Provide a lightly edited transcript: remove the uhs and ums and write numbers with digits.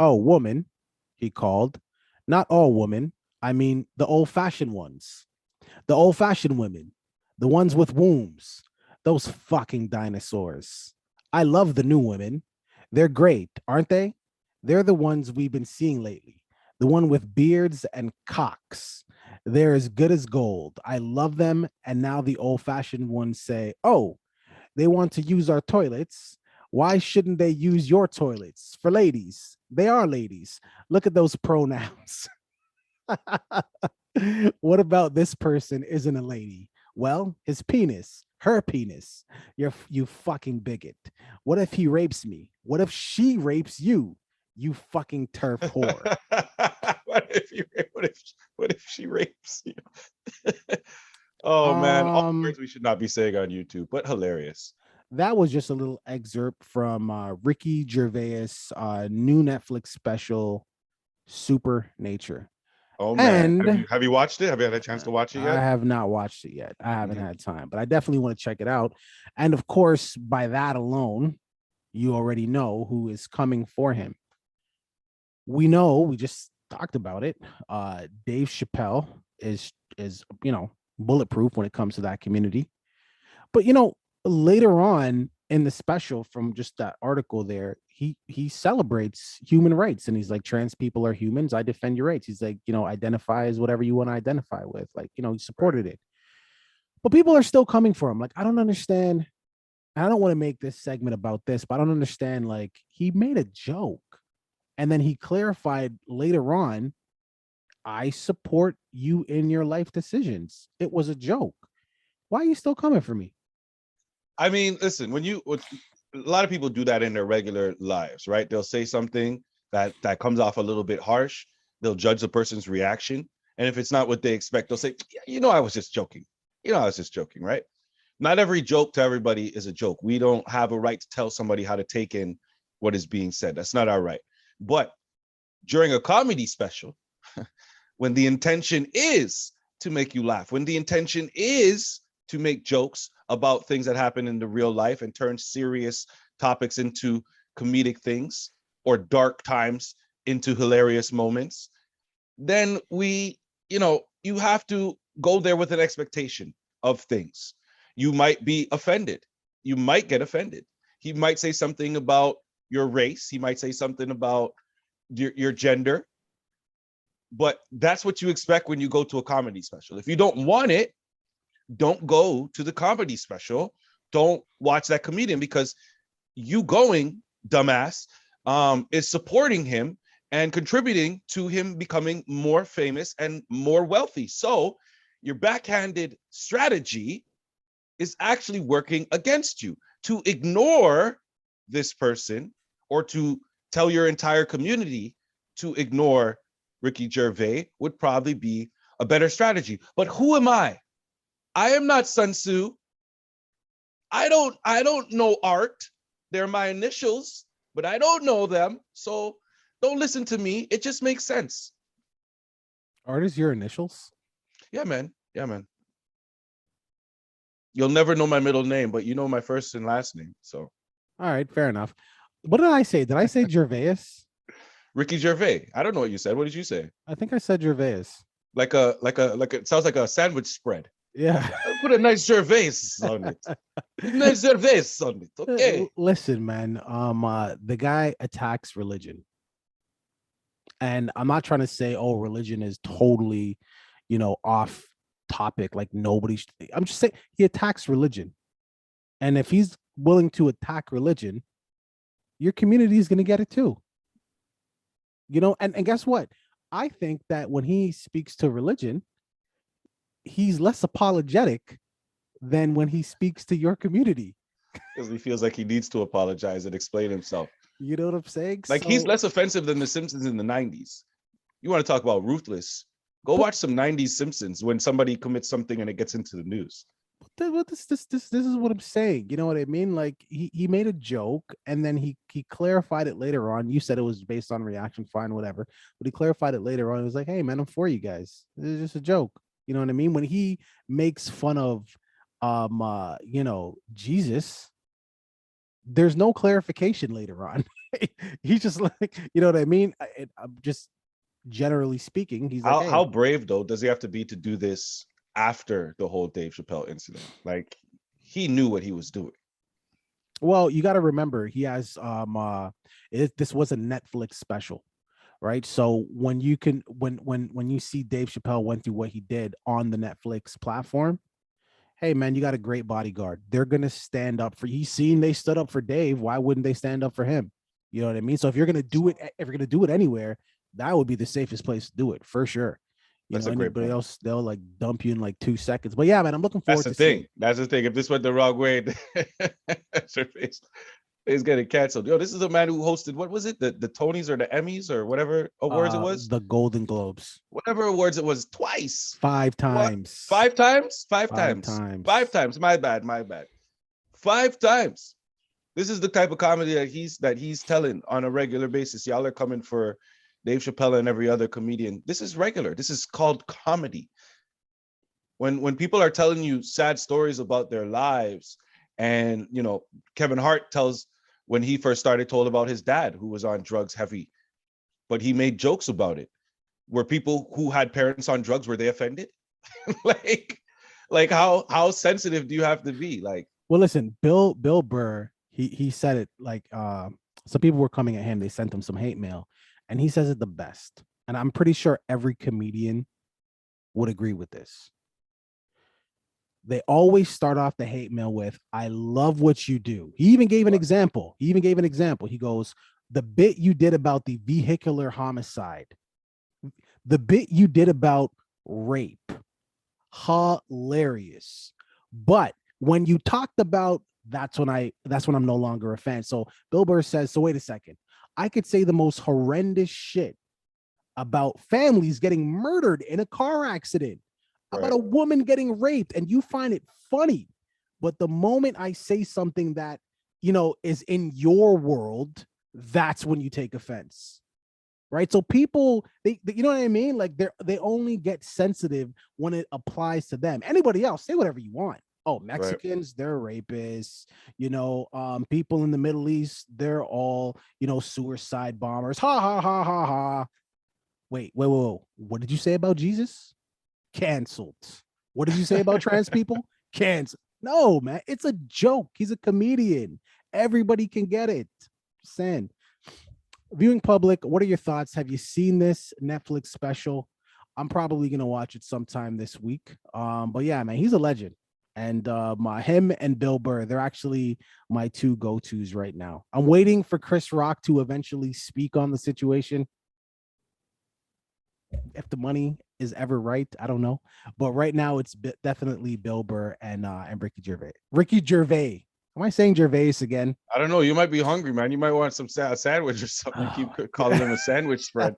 Oh, woman, he called. Not all women. I mean, the old fashioned ones, the old fashioned women, the ones with wombs, those fucking dinosaurs. I love the new women. They're great, aren't they? They're the ones we've been seeing lately. The one with beards and cocks. They're as good as gold. I love them. And now the old fashioned ones say, oh, they want to use our toilets. Why shouldn't they use your toilets for ladies? They are ladies. Look at those pronouns. What about this person isn't a lady? Well, his penis, her penis. You fucking bigot. What if he rapes me? What if she rapes you? You fucking turf whore. What if she rapes you? Oh man, all words we should not be saying on YouTube, but hilarious. That was just a little excerpt from Ricky Gervais' new Netflix special, Super Nature. Oh man, have And you have you watched it? Have you had a chance to watch it I yet? have not watched it yet. I haven't Mhm. had time, but I definitely want to check it out. And of course, by that alone, you already know who is coming for him. We know, we just talked about it. Dave Chappelle is bulletproof when it comes to that community. But later on in the special, from just that article there, he celebrates human rights, and he's like, trans people are humans. I defend your rights. He's like, identify as whatever you want to identify with. Like, he Right. supported it. But people are still coming for him. Like, I don't understand. I don't want to make this segment about this, but I don't understand. Like, he made a joke, and then he clarified later on, I support you in your life decisions. It was a joke. Why are you still coming for me? I mean, listen, a lot of people do that in their regular lives, right? They'll say something that comes off a little bit harsh. They'll judge the person's reaction, and if it's not what they expect, they'll say, "Yeah, I was just joking. I was just joking, right?" Not every joke to everybody is a joke. We don't have a right to tell somebody how to take in what is being said. That's not our right. But during a comedy special, when the intention is to make you laugh, when the intention is to make jokes about things that happen in the real life and turn serious topics into comedic things or dark times into hilarious moments, then you have to go there with an expectation of things. You might be offended. You might get offended. He might say something about your race. He might say something about your gender, but that's what you expect when you go to a comedy special. If you don't want it, don't go to the comedy special. Don't watch that comedian, because you going, dumbass, is supporting him and contributing to him becoming more famous and more wealthy. So your backhanded strategy is actually working against you. To ignore this person, or to tell your entire community to ignore Ricky Gervais, would probably be a better strategy. But who am I? I am not Sun Tzu. I don't know art. They're my initials, but I don't know them. So don't listen to me. It just makes sense. Art is your initials? Yeah, man. Yeah, man. You'll never know my middle name, but you know my first and last name. So All right, fair enough. What did I say? Did I say Gervais? Ricky Gervais. I don't know what you said. What did you say? I think I said Gervais. Like it sounds like a sandwich spread. Yeah. Put a nice Gervais on it. Nice Gervais on it. Okay. Listen, man. The guy attacks religion, and I'm not trying to say, oh, religion is totally, off topic. Like nobody. I'm just saying he attacks religion, and if he's willing to attack religion, your community is going to get it too. And guess what? I think that when he speaks to religion, he's less apologetic than when he speaks to your community. Because he feels like he needs to apologize and explain himself. You know what I'm saying? Like, he's So, less offensive than the Simpsons in the 90s. You want to talk about ruthless? Go but watch some 90s Simpsons when somebody commits something and it gets into the news. this is what I'm saying. You know what I mean? Like he made a joke, and then he clarified it later on. You said it was based on reaction, fine, whatever. But he clarified it later on. It was like, hey man, I'm for you guys. This is just a joke. You know what I mean? When he makes fun of Jesus, there's no clarification later on. He's just like, you know what I mean? I'm just generally speaking, he's like, How hey, brave though does he have to be to do this after the whole Dave Chappelle incident? Like he knew what he was doing. well, you got to remember he has this was a Netflix special, right? So when you can when you see Dave Chappelle went through what he did on the Netflix platform, hey man, you got a great bodyguard. They're gonna stand up for you. Seen they stood up for Dave. Why wouldn't they stand up for him? You know what I mean? So if you're gonna do it, if you're gonna do it anywhere, that would be the safest place to do it for sure. You That's know, a great anybody point. else, they'll like dump you in like 2 seconds. But yeah, man, I'm looking That's forward the to seeing. thing. That's the thing. If this went the wrong way, Surface is getting canceled. Yo, this is a man who hosted what was it? The Tonys or the Emmys or whatever awards it was? The Golden Globes Whatever awards it was twice. five What? times, 5 times? Five five times. 5 times. times. My bad. My bad. 5 times. This is the type of comedy that he's telling on a regular basis. Y'all are coming for Dave Chappelle and every other comedian. This is regular. This is called comedy. When people are telling you sad stories about their lives, and you know, Kevin Hart tells when he first started told about his dad who was on drugs heavy, but he made jokes about it. Were people who had parents on drugs, were they offended? like how sensitive do you have to be? Like, Well, listen, Bill Burr, he said it like some people were coming at him. They sent him some hate mail, and he says it the best. And I'm pretty sure every comedian would agree with this. They always start off the hate mail with, I love what you do. He even gave an example. He goes, the bit you did about the vehicular homicide, the bit you did about rape, hilarious. But when you talked about that's when I'm no longer a fan. So Bill Burr says, so wait a second. I could say the most horrendous shit about families getting murdered in a car accident, about a woman getting raped, and you find it funny. But the moment I say something that, you know, is in your world, that's when you take offense. Right. So people, they you know what I mean? Like they only get sensitive when it applies to them. Anybody else, say whatever you want. Oh, right. Mexicans, they're rapists. You know, people in the Middle East, they're all, you know, suicide bombers. Ha ha ha ha ha. Wait. What did you say about Jesus? Canceled. What did you say about trans people? Canceled. No, man, it's a joke. He's a comedian. Everybody can get it. Saying. Viewing public, what are your thoughts? Have you seen this Netflix special? I'm probably gonna watch it sometime this week. But yeah, man, he's a legend. And him and Bill Burr, they're actually my two go-tos right now. I'm waiting for Chris Rock to eventually speak on the situation. If the money is ever right, I don't know. But right now, it's definitely Bill Burr and Ricky Gervais. Ricky Gervais. Am I saying Gervais again? I don't know. You might be hungry, man. You might want some sandwich or something. You keep calling him a sandwich spread.